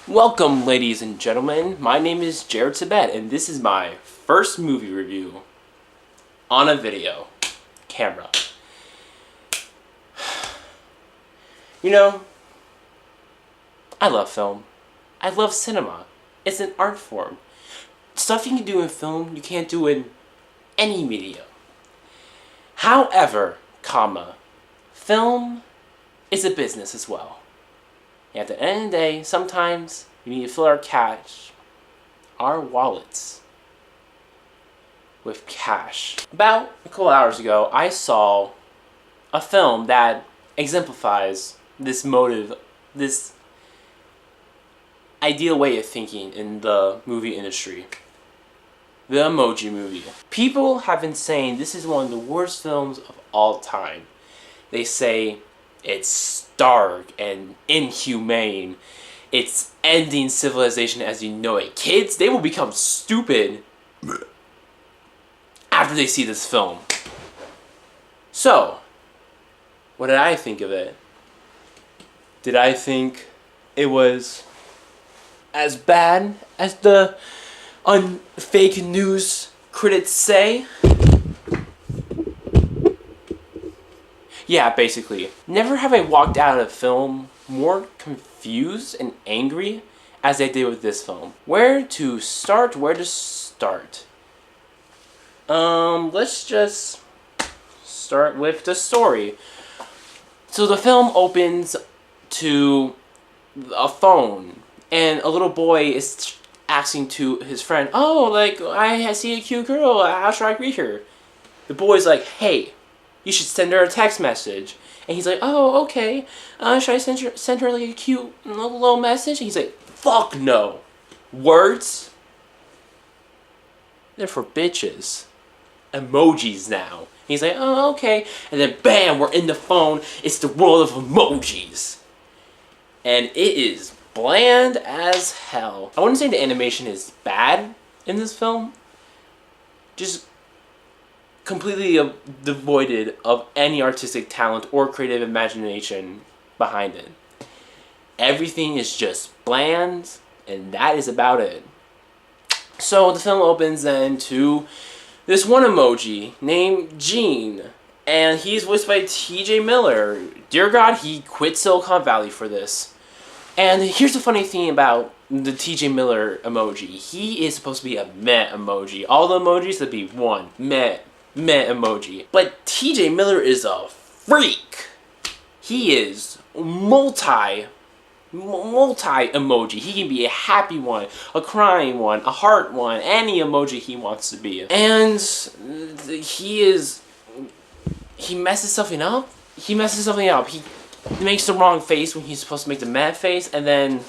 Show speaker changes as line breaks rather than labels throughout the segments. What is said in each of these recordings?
Welcome, ladies and gentlemen. My name is Jared Tibet, and this is my first movie review on a video camera. You know, I love film. I love cinema. It's an art form. Stuff you can do in film, you can't do in any medium. However, film is a business as well. And at the end of the day, sometimes we need to fill our wallets, with cash. About a couple hours ago, I saw a film that exemplifies this motive, this ideal way of thinking in the movie industry. The Emoji Movie. People have been saying this is one of the worst films of all time. They say it's dark and inhumane. It's ending civilization as you know it. Kids, they will become stupid after they see this film. So, what did I think of it? Did I think it was as bad as the fake news critics say? Yeah, basically. Never have I walked out of a film more confused and angry as I did with this film. Where to start? Let's just start with the story. So the film opens to a phone, and a little boy is asking to his friend, "Oh, like, I see a cute girl, how should I greet her?" The boy's like, "Hey, you should send her a text message." And he's like, "Oh, okay. Should I send her like a cute little message?" And he's like, "Fuck no. Words? They're for bitches. Emojis now." And he's like, "Oh, okay." And then bam, we're in the phone. It's the world of emojis. And it is bland as hell. I wouldn't say the animation is bad in this film. Just completely devoid of any artistic talent or creative imagination behind it. Everything is just bland, and that is about it. So the film opens then to this one emoji named Gene, and he's voiced by TJ Miller. Dear God, he quit Silicon Valley for this. And here's the funny thing about the TJ Miller emoji. He is supposed to be a meh emoji. All the emojis would be one meh emoji. But TJ Miller is a freak. He is multi emoji. He can be a happy one, a crying one, a heart one, any emoji he wants to be. And he messes something up. He makes the wrong face when he's supposed to make the mad face, and then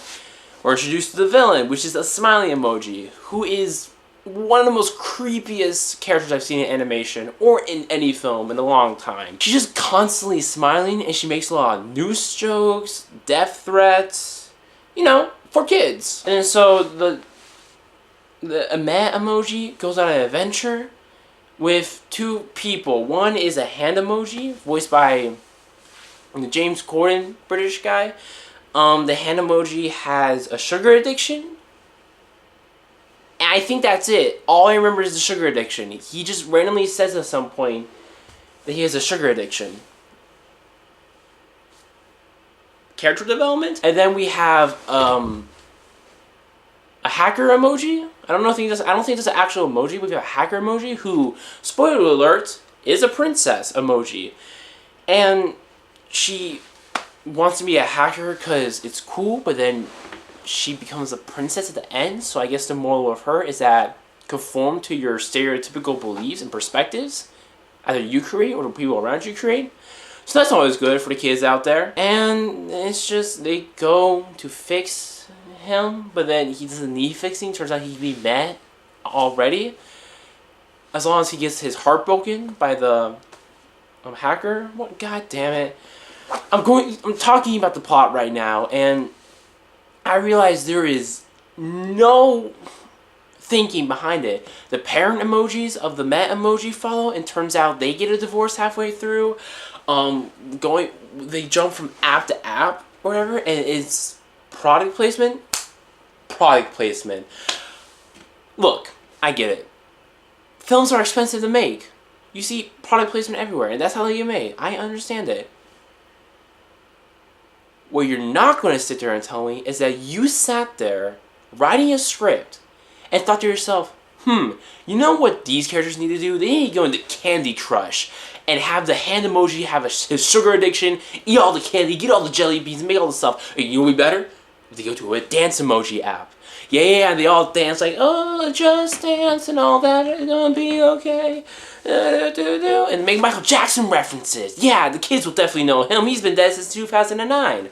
we're introduced to the villain, which is a smiley emoji, who is one of the most creepiest characters I've seen in animation or in any film in a long time. She's just constantly smiling, and she makes a lot of news jokes, death threats, for kids. And so the meh emoji goes on an adventure with two people. One is a hand emoji, voiced by the James Corden British guy. The hand emoji has a sugar addiction. And I think that's it. All I remember is the sugar addiction. He just randomly says at some point that he has a sugar addiction. Character development. And then we have a hacker emoji. I don't think it's an actual emoji. We have a hacker emoji who, spoiler alert, is a princess emoji. And she wants to be a hacker because it's cool, but then she becomes a princess at the end. So I guess the moral of her is that conform to your stereotypical beliefs and perspectives, either you create or the people around you create. So that's always good for the kids out there. And it's just, they go to fix him, but then he doesn't need fixing. Turns out he can be mad already, as long as he gets his heart broken by the hacker. What? God damn it! I'm talking about the plot right now, and I realize there is no thinking behind it. The parent emojis of the meh emoji follow, and turns out they get a divorce halfway through. They jump from app to app or whatever, and it's product placement product placement. Look, I get it. Films are expensive to make. You see product placement everywhere, and that's how they get made. I understand it. What you're not going to sit there and tell me is that you sat there writing a script and thought to yourself, you know what these characters need to do? They need to go into Candy Crush and have the hand emoji have his sugar addiction, eat all the candy, get all the jelly beans, make all the stuff. And you know what would be better? If they go to a dance emoji app. Yeah, they all dance like, oh, just dance and all that, it's gonna be okay. And make Michael Jackson references. Yeah, the kids will definitely know him. He's been dead since 2009.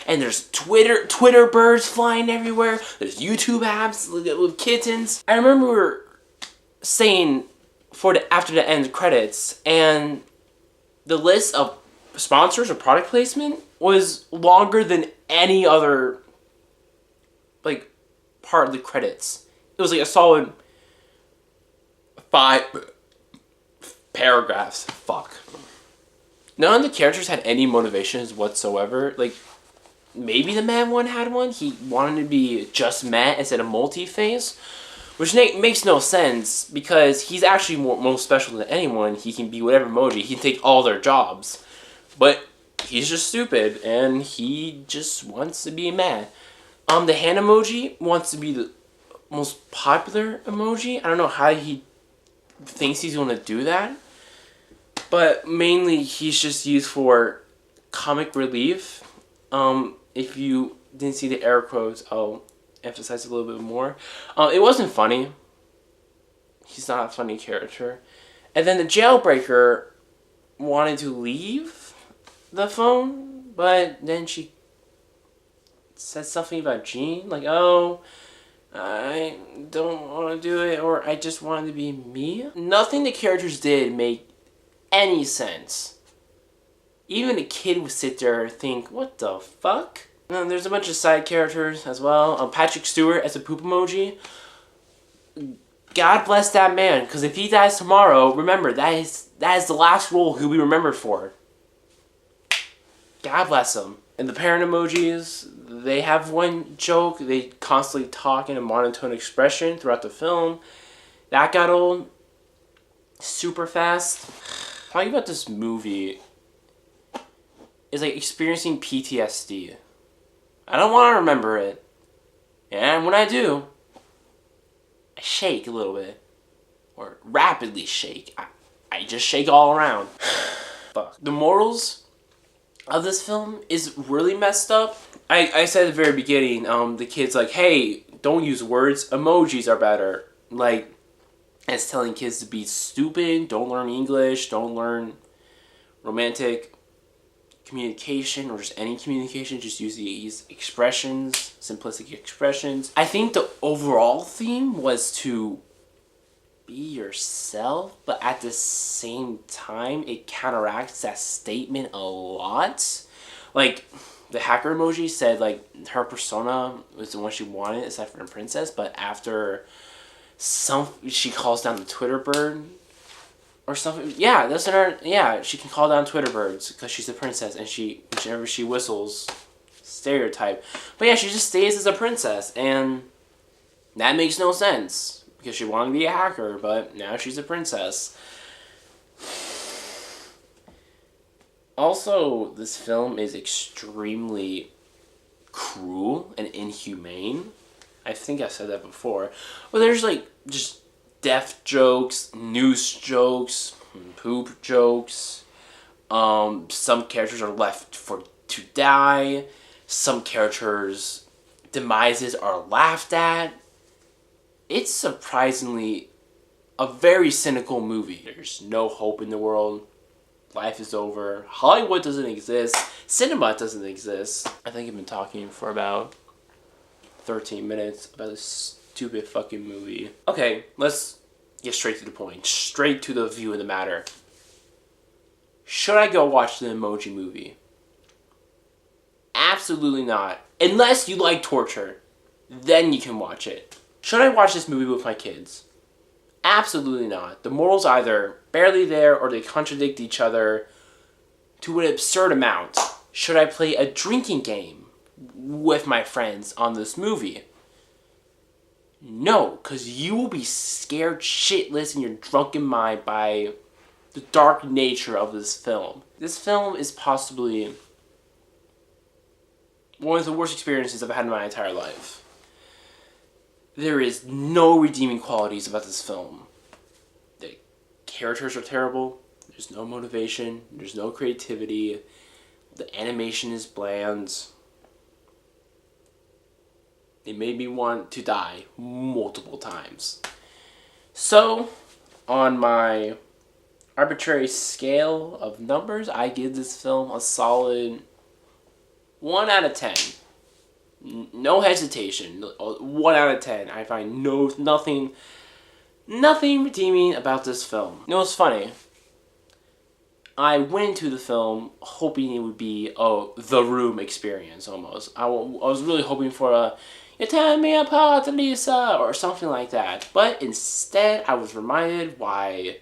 And there's Twitter birds flying everywhere. There's YouTube apps with kittens. I remember saying after the end credits, and the list of sponsors or product placement was longer than any other part of the credits. It was like a solid 5 paragraphs. Fuck. None of the characters had any motivations whatsoever. Like, maybe the man one had one. He wanted to be just Matt instead of multi-face, which makes no sense because he's actually most special than anyone. He can be whatever emoji. He can take all their jobs. But he's just stupid, and he just wants to be Matt. The hand emoji wants to be the most popular emoji. I don't know how he thinks he's going to do that. But mainly, he's just used for comic relief. If you didn't see the air quotes, I'll emphasize a little bit more. It wasn't funny. He's not a funny character. And then the jailbreaker wanted to leave the phone, but then she said something about Jean, like, oh, I don't want to do it, or I just wanted to be me. Nothing the characters did made any sense. Even a kid would sit there and think, what the fuck? And there's a bunch of side characters as well. Patrick Stewart as a poop emoji. God bless that man, because if he dies tomorrow, remember, that is the last role he'll be remembered for. God bless him. And the parent emojis, they have one joke. They constantly talk in a monotone expression throughout the film. That got old super fast. Talking about this movie is like experiencing PTSD. I don't want to remember it. And when I do, I shake a little bit. Or rapidly shake. I just shake all around. Fuck. The morals of this film is really messed up. I said at the very beginning, the kid's like, hey, don't use words, emojis are better. Like, it's telling kids to be stupid, don't learn English, don't learn romantic communication or just any communication, just use these expressions, simplistic expressions. I think the overall theme was to be yourself, but at the same time, it counteracts that statement a lot. Like, the hacker emoji said, like, her persona was the one she wanted, aside from the princess, but after she calls down the Twitter bird or something. Yeah, that's in her. Yeah, she can call down Twitter birds because she's a princess, and whenever she whistles, stereotype. But yeah, she just stays as a princess, and that makes no sense. Because she wanted to be a hacker, but now she's a princess. Also, this film is extremely cruel and inhumane. I think I said that before. But there's like just death jokes, noose jokes, poop jokes. Some characters are left to die. Some characters' demises are laughed at. It's surprisingly a very cynical movie. There's no hope in the world. Life is over. Hollywood doesn't exist. Cinema doesn't exist. I think I've been talking for about 13 minutes about this stupid fucking movie. Okay, let's get straight to the point. Straight to the view of the matter. Should I go watch the Emoji Movie? Absolutely not. Unless you like torture. Then you can watch it. Should I watch this movie with my kids? Absolutely not. The morals are either barely there or they contradict each other to an absurd amount. Should I play a drinking game with my friends on this movie? No, because you will be scared shitless in your drunken mind by the dark nature of this film. This film is possibly one of the worst experiences I've had in my entire life. There is no redeeming qualities about this film. The characters are terrible. There's no motivation. There's no creativity. The animation is bland. It made me want to die multiple times. So, on my arbitrary scale of numbers, I give this film a solid 1 out of 10. No hesitation. 1 out of 10. I find nothing redeeming about this film. You know what's funny? I went into the film hoping it would be The Room experience almost. I was really hoping for a "You tear me apart, Lisa" or something like that. But instead, I was reminded why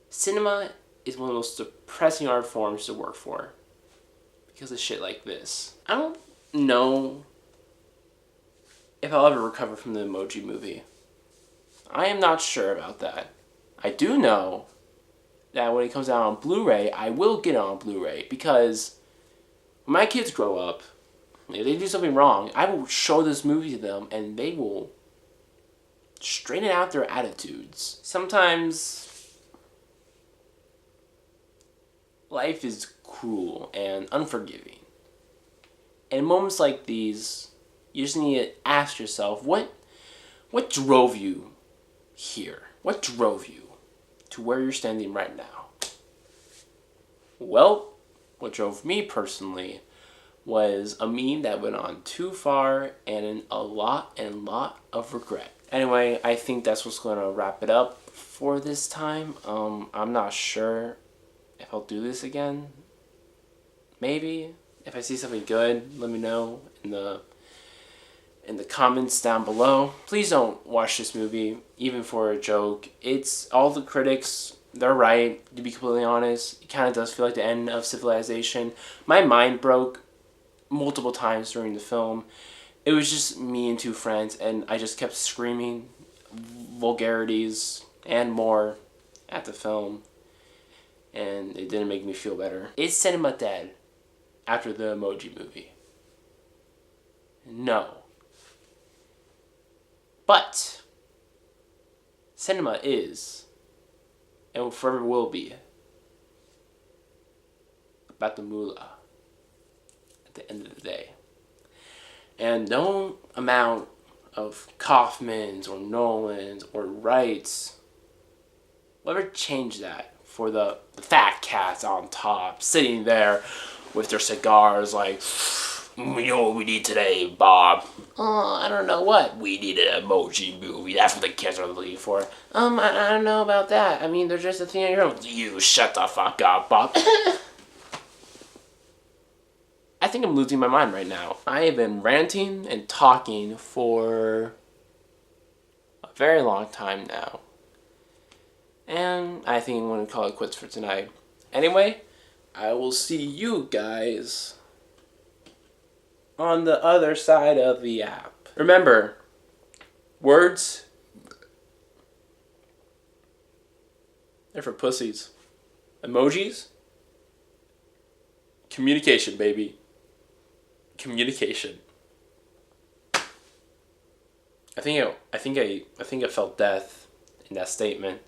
cinema is one of the most depressing art forms to work for. Because of shit like this. I don't know if I'll ever recover from the Emoji Movie. I am not sure about that. I do know that when it comes out on Blu-ray, I will get it on Blu-ray because when my kids grow up, if they do something wrong, I will show this movie to them and they will straighten out their attitudes. Sometimes life is cruel and unforgiving. And in moments like these, you just need to ask yourself, what drove you here? What drove you to where you're standing right now? Well, what drove me personally was a meme that went on too far and a lot of regret. Anyway, I think that's what's going to wrap it up for this time. I'm not sure if I'll do this again. Maybe. If I see something good, let me know in the comments down below. Please don't watch this movie, even for a joke. It's all the critics, they're right, to be completely honest. It kind of does feel like the end of civilization. My mind broke multiple times during the film. It was just me and 2 friends, and I just kept screaming vulgarities and more at the film, and it didn't make me feel better. Is cinema dead after the Emoji Movie? No. But cinema is, and forever will be, about the moolah at the end of the day. And no amount of Kaufmans or Nolans or Wrights will ever change that for the fat cats on top, sitting there with their cigars like, "You know what we need today, Bob?" I don't know what. We need an Emoji Movie. That's what the kids are looking for. I don't know about that. I mean, they're just a thing on your own. You shut the fuck up, Bob. I think I'm losing my mind right now. I have been ranting and talking for a very long time now. And I think I'm going to call it quits for tonight. Anyway, I will see you guys on the other side of the app. Remember, words, they're for pussies. Emojis, communication, baby. Communication. I think I felt death in that statement.